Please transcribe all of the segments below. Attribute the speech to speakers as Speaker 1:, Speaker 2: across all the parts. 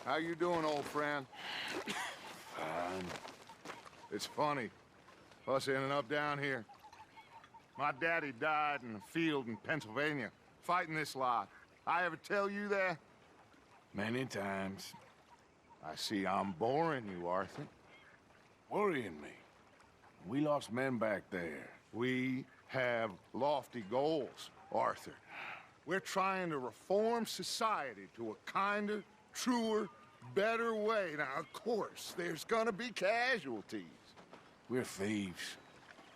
Speaker 1: How you doing, old friend?
Speaker 2: Fine.
Speaker 1: It's funny, us ending up down here. My daddy died in a field in Pennsylvania, fighting this lot. I ever tell you that?
Speaker 2: Many times.
Speaker 1: I see I'm boring you, Arthur.
Speaker 2: Worrying me. We lost men back there.
Speaker 1: We have lofty goals, Arthur. We're trying to reform society to a kinder, truer, better way. Now, of course, there's gonna be casualties.
Speaker 2: We're thieves.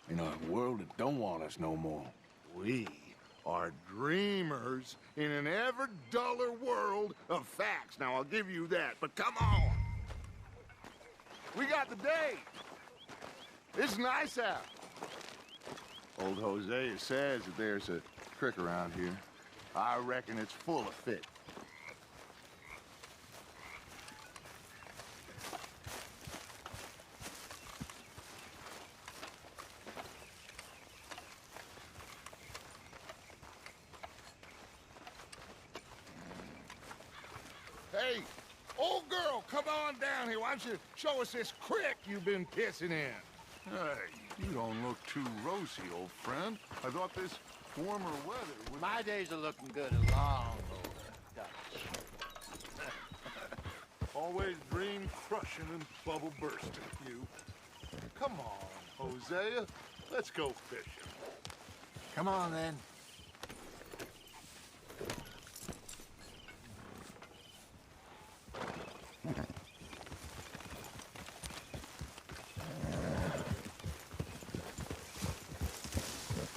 Speaker 2: In a world that don't want us no more.
Speaker 1: We are dreamers in an ever duller world of facts. Now, I'll give you that, but come on. We got the day. It's nice out. Old Hosea says that there's a creek around here. I reckon it's full of fish. Hey, old girl, come on down here. Why don't you show us this creek you've been pissing in?
Speaker 3: Hey, you don't look too rosy, old friend. I thought this warmer weather would...
Speaker 4: My days are looking good along over Dutch.
Speaker 3: Always dream crushing and bubble bursting, you. Come on, Hosea. Let's go fishing.
Speaker 4: Come on, then.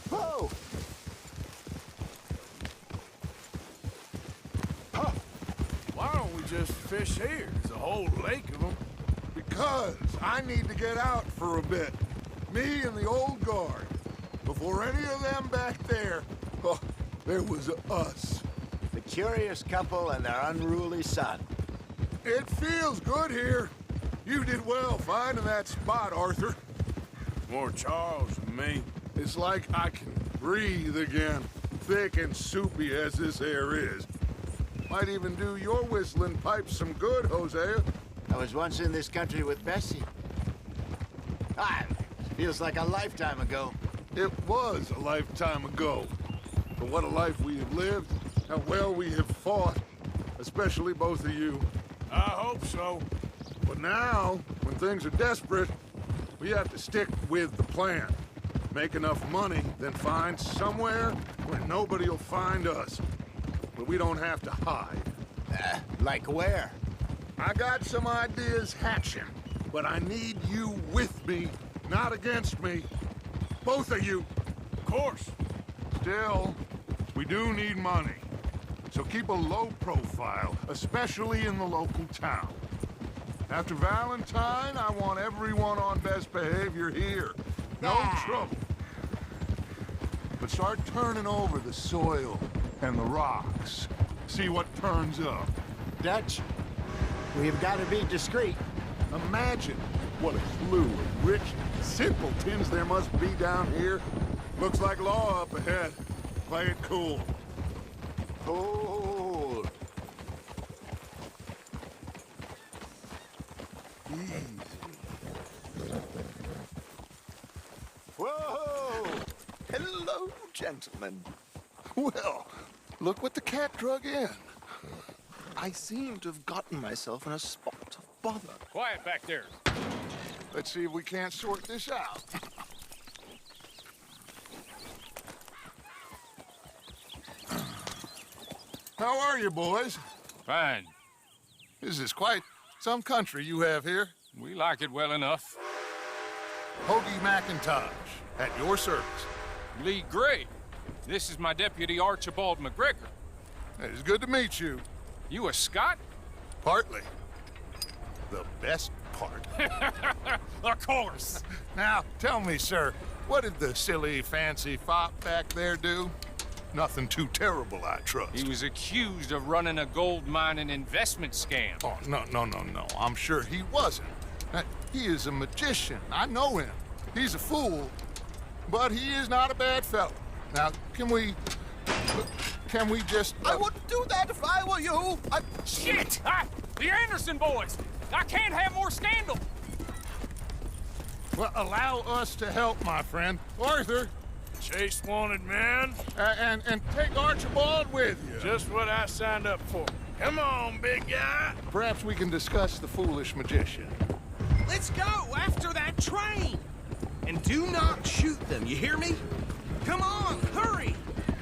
Speaker 1: Whoa!
Speaker 2: Huh. Why don't we just fish here? There's a whole lake of them.
Speaker 1: Because I need to get out for a bit. Me and the old guard. Before any of them back there, oh, there was us.
Speaker 4: The curious couple and their unruly son.
Speaker 1: It feels good here. You did well finding that spot, Arthur.
Speaker 2: More Charles than me.
Speaker 1: It's like I can breathe again, thick and soupy as this air is. Might even do your whistling pipes some good, Hosea.
Speaker 4: I was once in this country with Bessie. Feels like a lifetime ago.
Speaker 1: It was a lifetime ago. But what a life we have lived, how well we have fought, especially both of you.
Speaker 2: I hope so.
Speaker 1: But now, when things are desperate, we have to stick with the plan. Make enough money, then find somewhere where nobody will find us. Where we don't have to hide.
Speaker 4: Like where?
Speaker 1: I got some ideas hatching, but I need you with me, not against me. Both of you.
Speaker 2: Of course.
Speaker 1: Still, we do need money. So keep a low profile, especially in the local town. After Valentine, I want everyone on best behavior here. No trouble. But start turning over the soil and the rocks. See what turns up.
Speaker 4: Dutch, we've got to be discreet.
Speaker 1: Imagine what a slew of rich simpletons there must be down here. Looks like law up ahead. Play it cool.
Speaker 4: Cool.
Speaker 1: Easy.
Speaker 4: Whoa! Hello, gentlemen.
Speaker 1: Well, look what the cat drug in.
Speaker 5: I seem to have gotten myself in a spot of bother.
Speaker 6: Quiet back there.
Speaker 1: Let's see if we can't sort this out. How are you, boys?
Speaker 6: Fine.
Speaker 1: This is quite some country you have here.
Speaker 6: We like it well enough.
Speaker 1: Hoagie McIntosh, at your service.
Speaker 6: Lee Gray. This is my deputy Archibald McGregor.
Speaker 1: It's good to meet you.
Speaker 6: You a Scot?
Speaker 1: Partly. The best part.
Speaker 6: Of course.
Speaker 1: Now, tell me, sir, what did the silly, fancy fop back there do? Nothing too terrible, I trust.
Speaker 6: He was accused of running a gold mining investment scam.
Speaker 1: Oh, no. I'm sure he wasn't. He is a magician. I know him. He's a fool, but he is not a bad fellow. Now, can we just...
Speaker 5: I wouldn't do that if I were you.
Speaker 6: Shit! The Anderson boys! I can't have more scandal!
Speaker 1: Well, allow us to help, my friend. Arthur,
Speaker 2: Chase wanted man.
Speaker 1: and take Archibald with you.
Speaker 2: Just what I signed up for. Come on, big guy.
Speaker 1: Perhaps we can discuss the foolish magician.
Speaker 7: Let's go after that train! And do not shoot them, you hear me? Come on, hurry!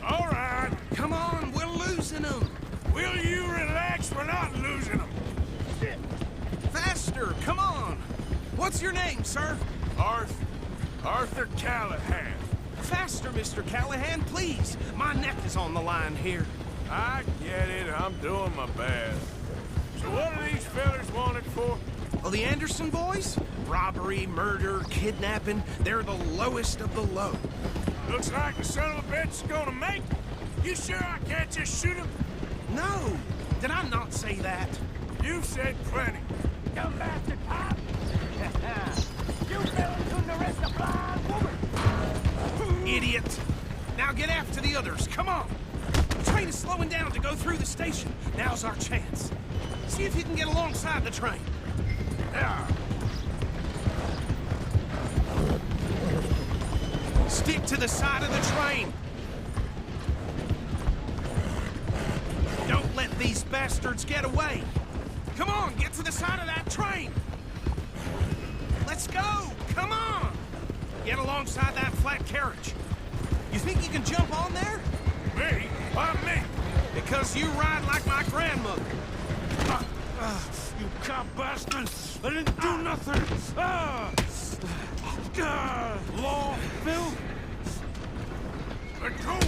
Speaker 2: All right.
Speaker 7: Come on, we're losing them!
Speaker 2: Will you relax? We're not losing them.
Speaker 7: Faster, come on! What's your name, sir?
Speaker 2: Arthur Callahan.
Speaker 7: Faster, Mr. Callahan, please! My neck is on the line here.
Speaker 2: I get it. I'm doing my best. So what are these fellas wanted for?
Speaker 7: Well, the Anderson boys? Robbery, murder, kidnapping, they're the lowest of the low.
Speaker 2: Looks like the son of a bitch is gonna make it. You sure I can't just shoot him?
Speaker 7: No! Did I not say that?
Speaker 2: You said plenty.
Speaker 4: You bastard cop! You fellas couldn't arrest a blind woman!
Speaker 7: Idiot! Now get after the others, come on! The train is slowing down to go through the station. Now's our chance. See if you can get alongside the train. Stick to the side of the train. Don't let these bastards get away. Come on, get to the side of that train. Let's go, come on. Get alongside that flat carriage. You think you can jump on there?
Speaker 2: Me? Why me?
Speaker 7: Because you ride like my grandmother.
Speaker 2: You cop bastard! I didn't do nothing! Law, Bill? Let go!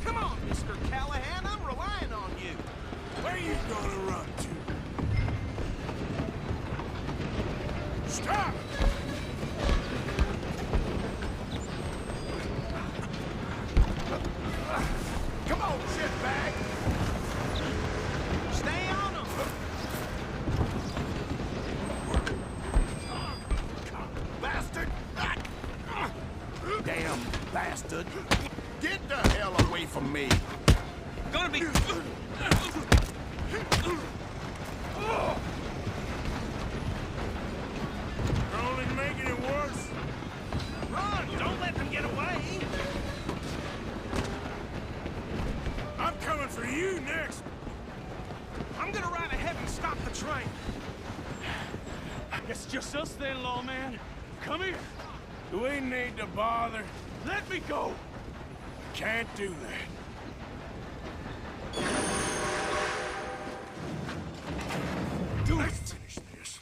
Speaker 7: Come on, Mr. Callahan, I'm relying on you.
Speaker 2: Where you gonna run to? Stop!
Speaker 1: Come on, shitbag!
Speaker 7: Stay on them.
Speaker 1: Bastard!
Speaker 5: Damn bastard.
Speaker 1: Get the hell away from me!
Speaker 7: Gonna be...
Speaker 2: You're only making it worse.
Speaker 7: Run! Don't let them get away!
Speaker 2: I'm coming for you next.
Speaker 7: I'm gonna ride ahead and stop the train.
Speaker 8: It's just us then, lawman. Come here.
Speaker 2: Do we need to bother?
Speaker 8: Let me go.
Speaker 2: Can't do that. Let's finish this.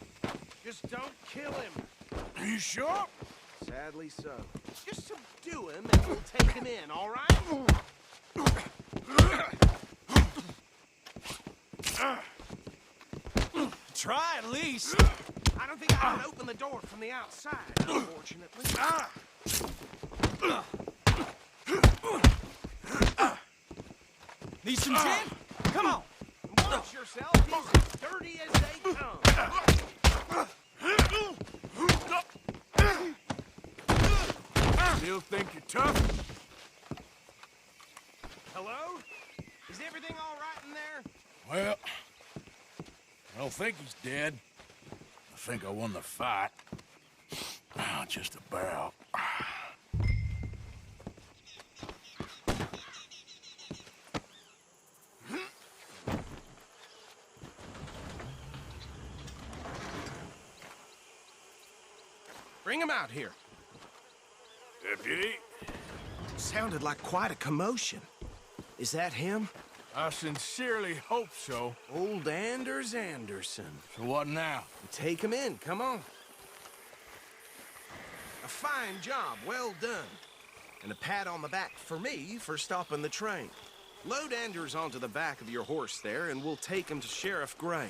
Speaker 7: Just don't kill him.
Speaker 2: Are you sure?
Speaker 7: Sadly so. Just subdue him and we'll take him in, all right? Try at least. I don't think I can open the door from the outside, unfortunately. Need some gin? Come on. Watch yourself. He's as dirty as they come.
Speaker 2: Still think you're tough?
Speaker 7: Hello? Is everything all right in there?
Speaker 2: Well, I don't think he's dead. I think I won the fight. Just about.
Speaker 7: Bring him out here.
Speaker 2: Deputy?
Speaker 7: Sounded like quite a commotion. Is that him?
Speaker 2: I sincerely hope so.
Speaker 7: Old Anders Anderson.
Speaker 2: So what now?
Speaker 7: Take him in, come on. A fine job, well done. And a pat on the back for me for stopping the train. Load Anders onto the back of your horse there, and we'll take him to Sheriff Gray.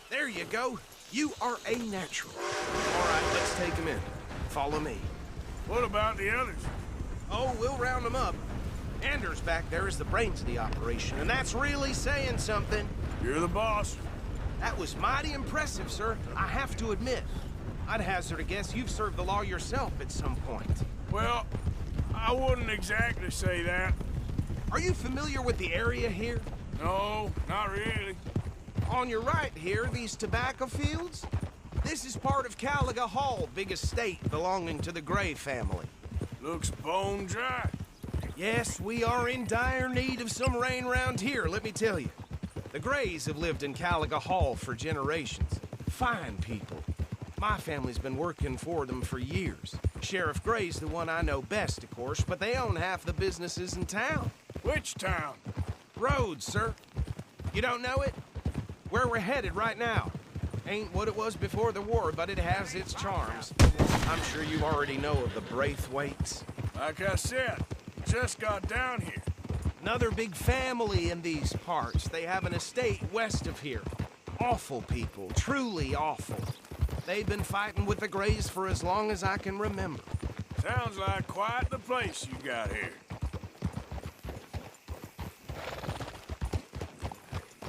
Speaker 7: There you go. You are a natural. All right, let's take him in. Follow me.
Speaker 2: What about the others?
Speaker 7: Oh, we'll round them up. Anders back there is the brains of the operation, and that's really saying something.
Speaker 2: You're the boss.
Speaker 7: That was mighty impressive, sir. I have to admit. I'd hazard a guess you've served the law yourself at some point.
Speaker 2: Well, I wouldn't exactly say that.
Speaker 7: Are you familiar with the area here?
Speaker 2: No, not really.
Speaker 7: On your right here, these tobacco fields? This is part of Caliga Hall, big estate belonging to the Gray family.
Speaker 2: Looks bone dry.
Speaker 7: Yes, we are in dire need of some rain round here, let me tell you. The Grays have lived in Caliga Hall for generations. Fine people. My family's been working for them for years. Sheriff Gray's the one I know best, of course, but they own half the businesses in town.
Speaker 2: Which town?
Speaker 7: Rhodes, sir. You don't know it? Where we're headed right now. Ain't what it was before the war, but it has its charms. I'm sure you already know of the Braithwaites.
Speaker 2: Like I said, just got down here.
Speaker 7: Another big family in these parts. They have an estate west of here. Awful people, truly awful. They've been fighting with the Grays for as long as I can remember.
Speaker 2: Sounds like quite the place you got here.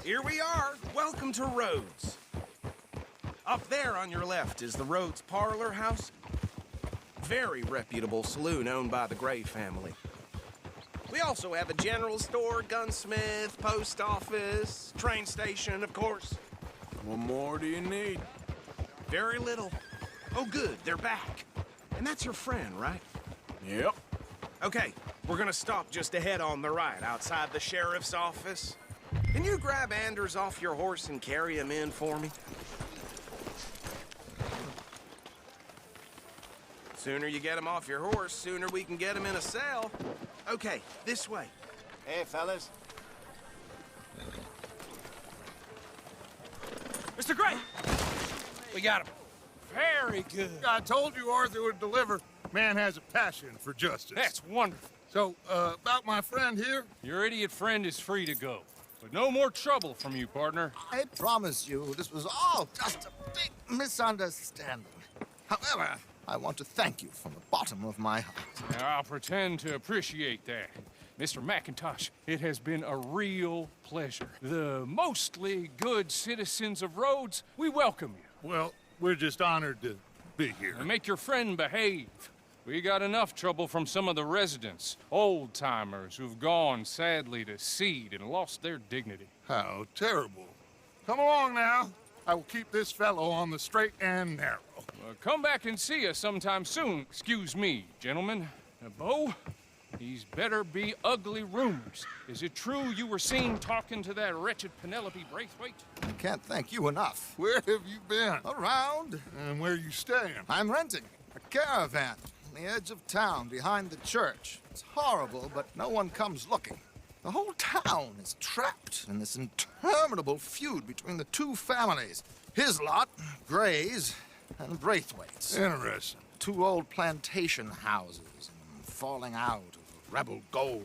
Speaker 7: Here we are. Welcome to Rhodes. Up there on your left is the Rhodes Parlor House. Very reputable saloon owned by the Gray family. We also have a general store, gunsmith, post office, train station, of course.
Speaker 2: What more do you need?
Speaker 7: Very little. Oh, good, they're back. And that's your friend, right?
Speaker 2: Yep.
Speaker 7: Okay, we're gonna stop just ahead on the right, outside the sheriff's office. Can you grab Anders off your horse and carry him in for me? Sooner you get him off your horse, sooner we can get him in a cell. Okay, this way.
Speaker 4: Hey, fellas.
Speaker 6: Mr. Gray! We got him. Very good.
Speaker 3: I told you Arthur would deliver. Man has a passion for justice.
Speaker 6: That's wonderful.
Speaker 3: So, about my friend here?
Speaker 6: Your idiot friend is free to go. But no more trouble from you, partner.
Speaker 5: I promise you, this was all just a big misunderstanding. However, I want to thank you from the bottom of my heart.
Speaker 6: Now, I'll pretend to appreciate that. Mr. McIntosh, it has been a real pleasure. The mostly good citizens of Rhodes, we welcome you.
Speaker 3: Well, we're just honored to be here.
Speaker 6: And make your friend behave. We got enough trouble from some of the residents, old-timers who've gone, sadly, to seed and lost their dignity.
Speaker 3: How terrible. Come along now. I will keep this fellow on the straight and narrow.
Speaker 6: Come back and see us sometime soon. Excuse me, gentlemen. Bo, these better be ugly rumors. Is it true you were seen talking to that wretched Penelope Braithwaite?
Speaker 5: I can't thank you enough.
Speaker 3: Where have you been?
Speaker 5: Around.
Speaker 3: And where you staying?
Speaker 5: I'm renting a caravan on the edge of town behind the church. It's horrible, but no one comes looking. The whole town is trapped in this interminable feud between the two families. His lot, Gray's, and Braithwaite's.
Speaker 3: Interesting.
Speaker 5: Two old plantation houses, and falling out of rebel gold,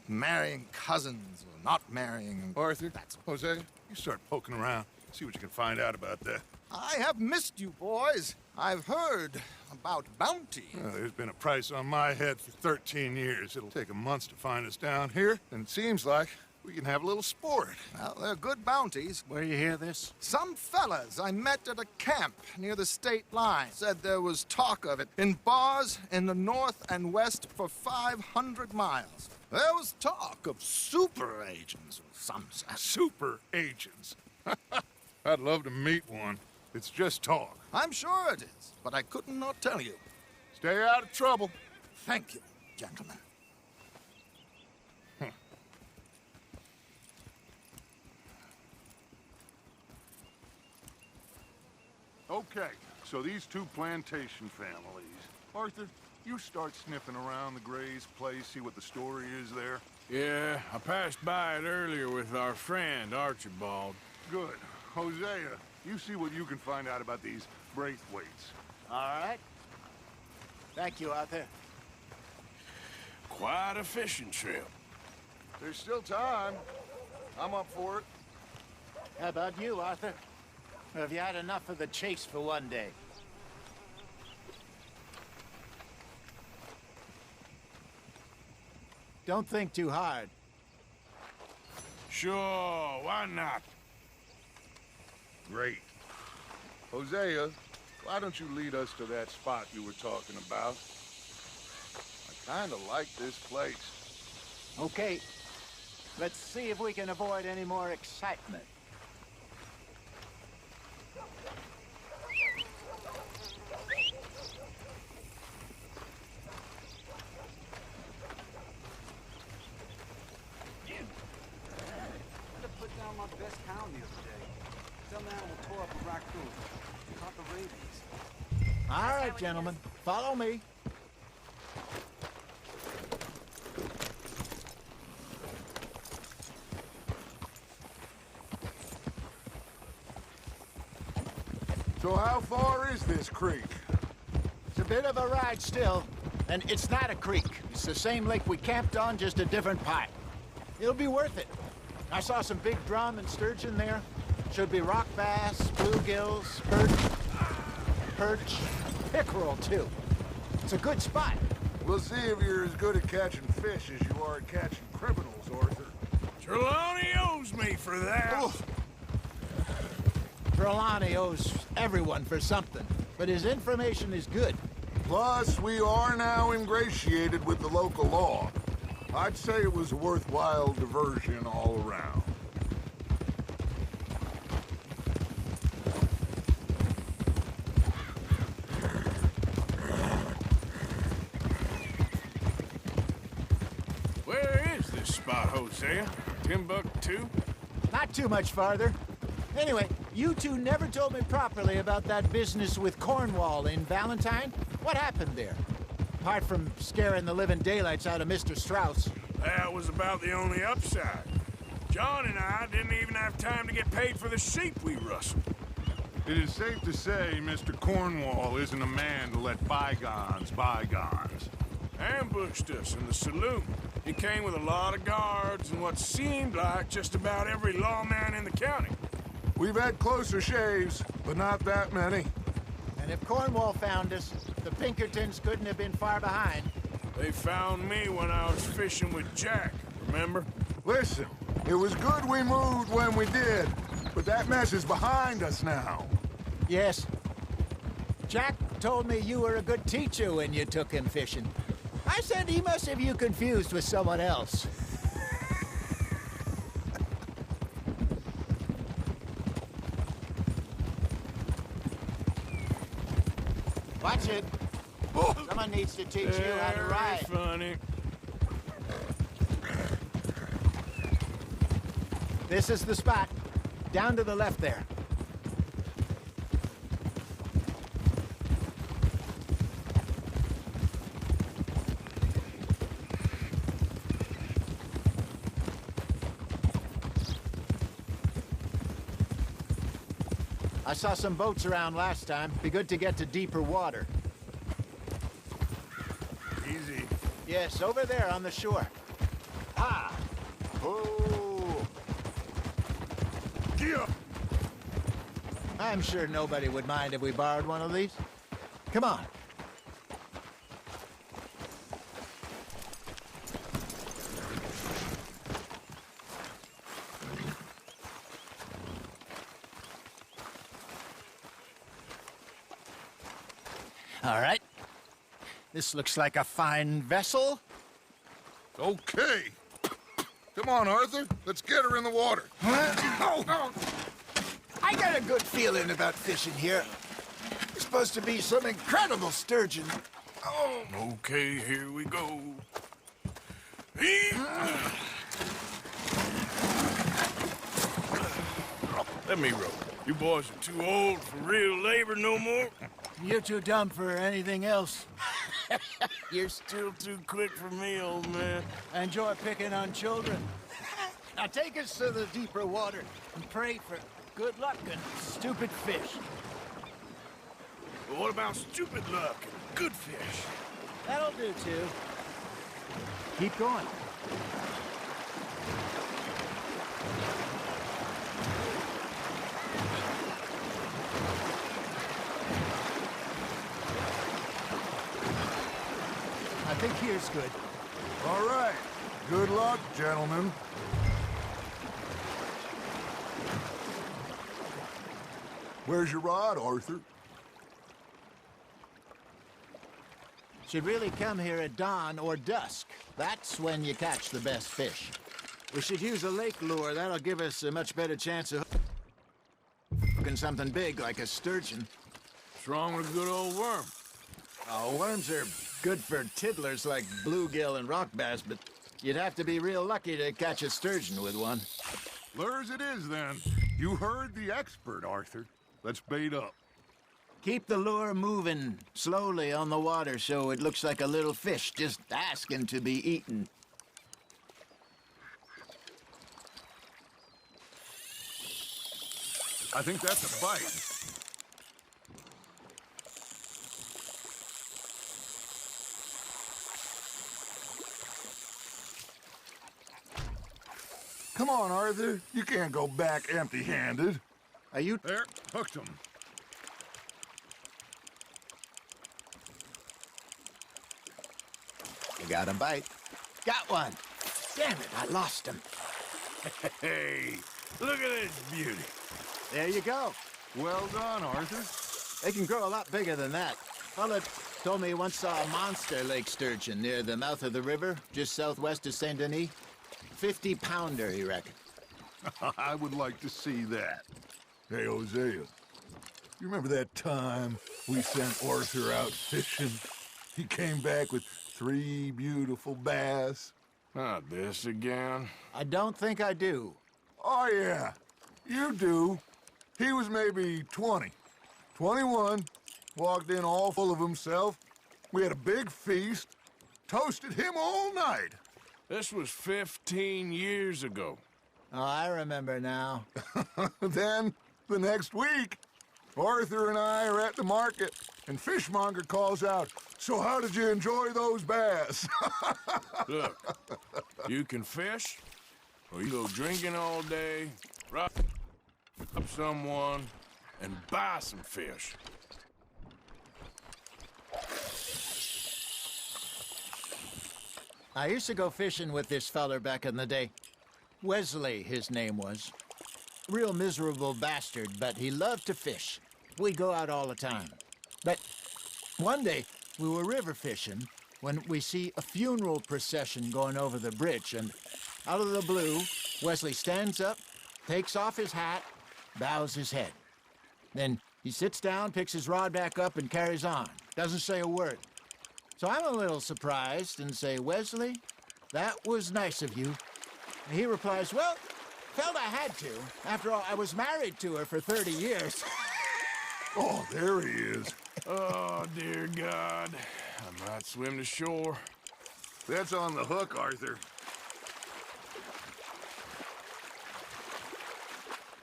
Speaker 5: and marrying cousins or not marrying.
Speaker 3: Arthur, Jose, you start poking around. See what you can find out about that.
Speaker 5: I have missed you, boys. I've heard about bounty.
Speaker 3: Well, there's been a price on my head for 13 years. It'll take 'em months to find us down here, and it seems like we can have a little sport.
Speaker 5: Well, they're good bounties.
Speaker 8: Where you hear this?
Speaker 5: Some fellas I met at a camp near the state line said there was talk of it in bars in the north and west for 500 miles. There was talk of super agents of some sort.
Speaker 3: Super agents. I'd love to meet one. It's just talk.
Speaker 5: I'm sure it is, but I couldn't not tell you.
Speaker 3: Stay out of trouble.
Speaker 5: Thank you, gentlemen.
Speaker 3: Okay, so these two plantation families. Arthur, you start sniffing around the Gray's place, see what the story is there.
Speaker 2: Yeah, I passed by it earlier with our friend, Archibald.
Speaker 3: Good. Hosea, you see what you can find out about these Braithwaites.
Speaker 4: All right. Thank you, Arthur.
Speaker 2: Quite a fishing trip.
Speaker 3: There's still time. I'm up for it.
Speaker 4: How about you, Arthur? Or have you had enough of the chase for one day? Don't think too hard.
Speaker 2: Sure, why not?
Speaker 3: Great. Hosea, why don't you lead us to that spot you were talking about?
Speaker 1: Kinda like this place.
Speaker 4: Okay. Let's see if we can avoid any more excitement.
Speaker 9: I put down my best hound the other day. Some animal tore up a raccoon. Caught the rabies.
Speaker 4: All right, gentlemen. Follow me.
Speaker 1: So how far is this creek?
Speaker 4: It's a bit of a ride still. And it's not a creek. It's the same lake we camped on, just a different pipe. It'll be worth it. I saw some big drum and sturgeon there. Should be rock bass, bluegills, perch, pickerel, too. It's a good spot.
Speaker 1: We'll see if you're as good at catching fish as you are at catching criminals, Arthur.
Speaker 2: Trelawney owes me for that.
Speaker 4: Oof. Trelawney owes everyone for something, but his information is good.
Speaker 1: Plus, we are now ingratiated with the local law. I'd say it was a worthwhile diversion all around.
Speaker 2: Where is this spot, Hosea? Timbuktu?
Speaker 4: Not too much farther. Anyway, you two never told me properly about that business with Cornwall in Valentine. What happened there? Apart from scaring the living daylights out of Mr. Strauss.
Speaker 2: That was about the only upside. John and I didn't even have time to get paid for the sheep we rustled.
Speaker 1: It is safe to say Mr. Cornwall isn't a man to let bygones bygones.
Speaker 2: Ambushed us in the saloon. He came with a lot of guards and what seemed like just about every lawman in the county.
Speaker 1: We've had closer shaves, but not that many.
Speaker 4: And if Cornwall found us, the Pinkertons couldn't have been far behind.
Speaker 2: They found me when I was fishing with Jack, remember?
Speaker 1: Listen, it was good we moved when we did, but that mess is behind us now.
Speaker 4: Yes. Jack told me you were a good teacher when you took him fishing. I said he must have you confused with someone else. Watch it. Someone needs to teach you how to ride.
Speaker 2: Funny.
Speaker 4: This is the spot. Down to the left there. I saw some boats around last time. Be good to get to deeper water.
Speaker 2: Easy.
Speaker 4: Yes, over there on the shore. Ah! Oh!
Speaker 1: Yeah.
Speaker 4: I'm sure nobody would mind if we borrowed one of these. Come on. All right. This looks like a fine vessel.
Speaker 1: Okay. Come on, Arthur. Let's get her in the water.
Speaker 4: Oh. I got a good feeling about fishing here. It's supposed to be some incredible sturgeon. Oh.
Speaker 2: Okay, here we go. Let me row. You boys are too old for real labor no more.
Speaker 4: You're too dumb for anything else.
Speaker 2: You're still too quick for me, old man.
Speaker 4: I enjoy picking on children. Now take us to the deeper water and pray for good luck and stupid fish.
Speaker 2: But what about stupid luck and good fish?
Speaker 4: That'll do, too. Keep going. I think here's good.
Speaker 1: All right. Good luck, gentlemen. Where's your rod, Arthur?
Speaker 4: Should really come here at dawn or dusk. That's when you catch the best fish. We should use a lake lure. That'll give us a much better chance of hooking something big like a sturgeon.
Speaker 2: What's wrong with a good old worm?
Speaker 4: Oh, worms are good for tiddlers like bluegill and rock bass, but you'd have to be real lucky to catch a sturgeon with one.
Speaker 1: Lures it is, then. You heard the expert, Arthur. Let's bait up.
Speaker 4: Keep the lure moving slowly on the water so it looks like a little fish just asking to be eaten.
Speaker 1: I think that's a bite. Come on, Arthur. You can't go back empty-handed.
Speaker 4: Are you...
Speaker 1: There, hooked him.
Speaker 4: You got a bite. Got one. Damn it, I lost him.
Speaker 2: Hey, look at this beauty.
Speaker 4: There you go.
Speaker 1: Well done, Arthur.
Speaker 4: They can grow a lot bigger than that. Fella told me he once saw a monster lake sturgeon near the mouth of the river, just southwest of Saint Denis. 50-pounder, he reckoned.
Speaker 1: I would like to see that. Hey, Hosea, you remember that time we sent Arthur out fishing? He came back with 3 beautiful bass.
Speaker 2: Not this again.
Speaker 4: I don't think I do.
Speaker 1: Oh, yeah, you do. He was maybe 20, 21, walked in all full of himself. We had a big feast, toasted him all night.
Speaker 2: This was 15 years ago.
Speaker 4: Oh, I remember now.
Speaker 1: Then, the next week, Arthur and I are at the market, and Fishmonger calls out, "So how did you enjoy those bass?"
Speaker 2: Look, you can fish, or you go drinking all day, rob up someone, and buy some fish.
Speaker 4: I used to go fishing with this feller back in the day. Wesley, his name was. Real miserable bastard, but he loved to fish. We'd go out all the time. But one day, we were river fishing when we see a funeral procession going over the bridge, and out of the blue, Wesley stands up, takes off his hat, bows his head. Then he sits down, picks his rod back up, and carries on. Doesn't say a word. So I'm a little surprised and say, "Wesley, that was nice of you." And he replies, "Well, felt I had to. After all, I was married to her for 30 years.
Speaker 1: Oh, there he is.
Speaker 2: Oh, dear God. I might swim to shore.
Speaker 1: That's on the hook, Arthur.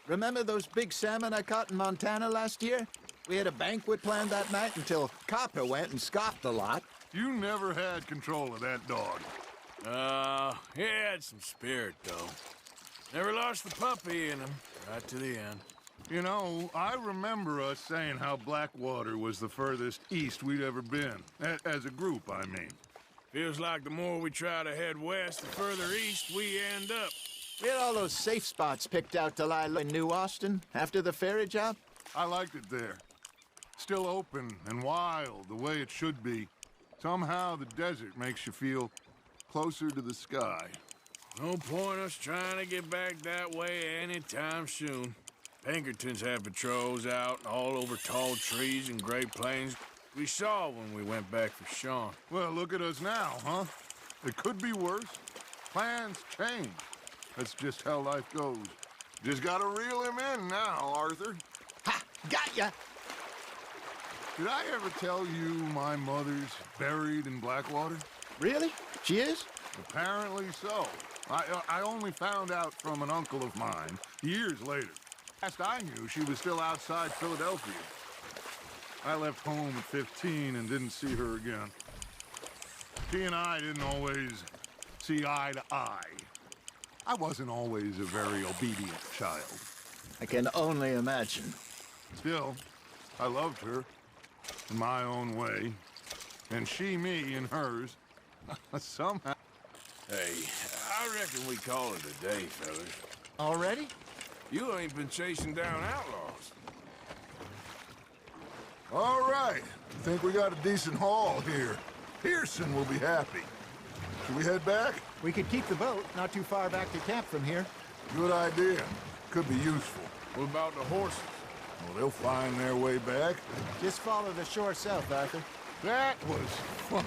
Speaker 4: Remember those big salmon I caught in Montana last year? We had a banquet planned that night until Copper went and scoffed the lot.
Speaker 1: You never had control of that dog.
Speaker 2: He had some spirit, though. Never lost the puppy in him, right to the end.
Speaker 1: You know, I remember us saying how Blackwater was the furthest east we'd ever been. As a group, I mean.
Speaker 2: Feels like the more we try to head west, the further east we end up.
Speaker 4: We had all those safe spots picked out to lie low in New Austin after the ferry job.
Speaker 1: I liked it there. Still open and wild, the way it should be. Somehow the desert makes you feel closer to the sky.
Speaker 2: No point us trying to get back that way anytime soon. Pinkertons have patrols out all over tall trees and Great Plains. We saw when we went back for Sean.
Speaker 1: Well, look at us now, huh? It could be worse. Plans change. That's just how life goes. Just gotta reel him in now, Arthur.
Speaker 4: Ha! Got ya!
Speaker 1: Did I ever tell you my mother's buried in Blackwater?
Speaker 4: Really? She is?
Speaker 1: Apparently so. I only found out from an uncle of mine years later. Last I knew, she was still outside Philadelphia. I left home at 15 and didn't see her again. She and I didn't always see eye to eye. I wasn't always a very obedient child.
Speaker 4: I can only imagine.
Speaker 1: Still, I loved her in my own way, and she me in hers. Somehow.
Speaker 2: Hey, I reckon we call it a day, fellas.
Speaker 4: Already?
Speaker 2: You ain't been chasing down outlaws.
Speaker 1: All right. I think we got a decent haul here. Pearson will be happy. Should we head back?
Speaker 4: We could keep the boat not too far back to camp from here.
Speaker 1: Good idea. Could be useful.
Speaker 2: What about the horses?
Speaker 1: Well, they'll find their way back.
Speaker 4: Just follow the shore south, Arthur.
Speaker 1: That was fun.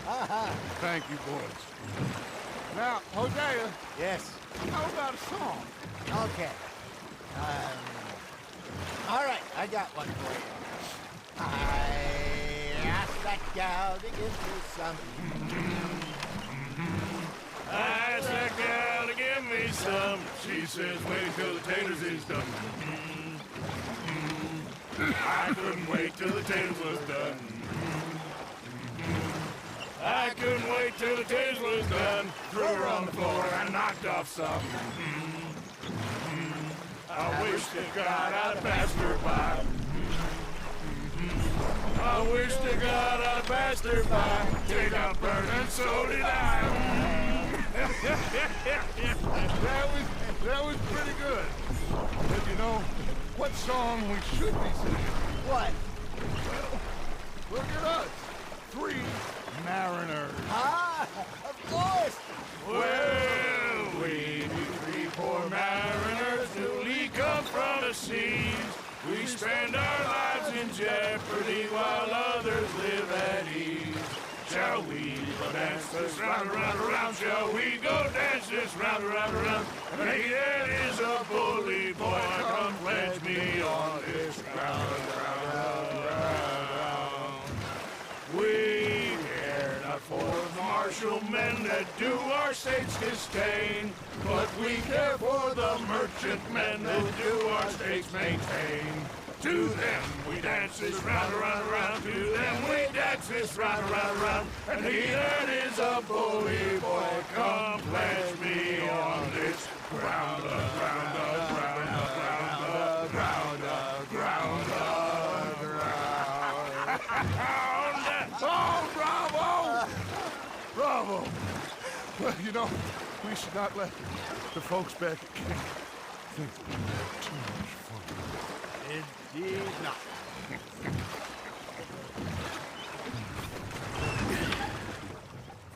Speaker 1: Thank you, boys. Now, Hosea,
Speaker 4: Yes.
Speaker 1: how about a song?
Speaker 4: Okay. All right, I got one for you. I asked that gal to give me some.
Speaker 2: I asked that gal to give me some. She says, wait till the taters is done. I couldn't wait till the taters was done. I couldn't wait till the taters was done. Threw her on the floor and knocked off some. I wish to God I'd passed her by. I wish to God I'd passed her by. They got burned and so did I.
Speaker 1: That was pretty good. But you know, what song we should be singing?
Speaker 4: What?
Speaker 1: Well, look at us. 3 mariners.
Speaker 4: Ah, of course.
Speaker 2: Well, we be 3 poor mariners newly come from the seas. We spend our lives in jeopardy while others live at ease. Shall we go dance this round, around, around? Shall we go dance this round, around, around? Hey, that is a bully boy. Come pledge me on this ground, round, round. We care not for the martial men that do our states disdain, but we care for the merchant men that do our states maintain. To them we dance this round, around, around. To them we dance this round, around, around. And he that is a bully boy, come pledge me on this ground, ground, ground, ground, ground, ground, ground.
Speaker 1: Oh, bravo! Bravo! Well, you know, we should not let the folks back at camp think that we had too much fun.
Speaker 4: Indeed not.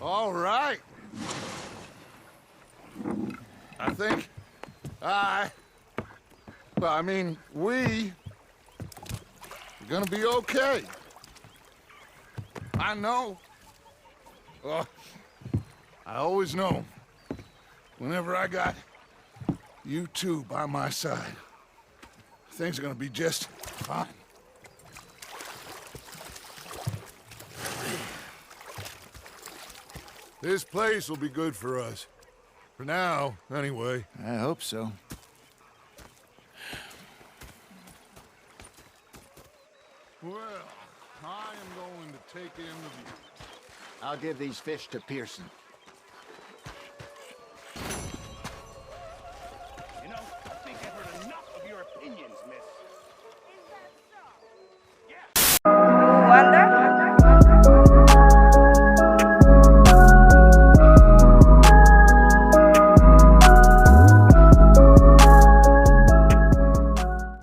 Speaker 1: All right. I think we are gonna be okay. I know. I always know. Whenever I got you two by my side, things are gonna be just fine. This place will be good for us. For now, anyway.
Speaker 4: I hope so.
Speaker 1: Well, I am going to take in the view.
Speaker 4: I'll give these fish to Pearson.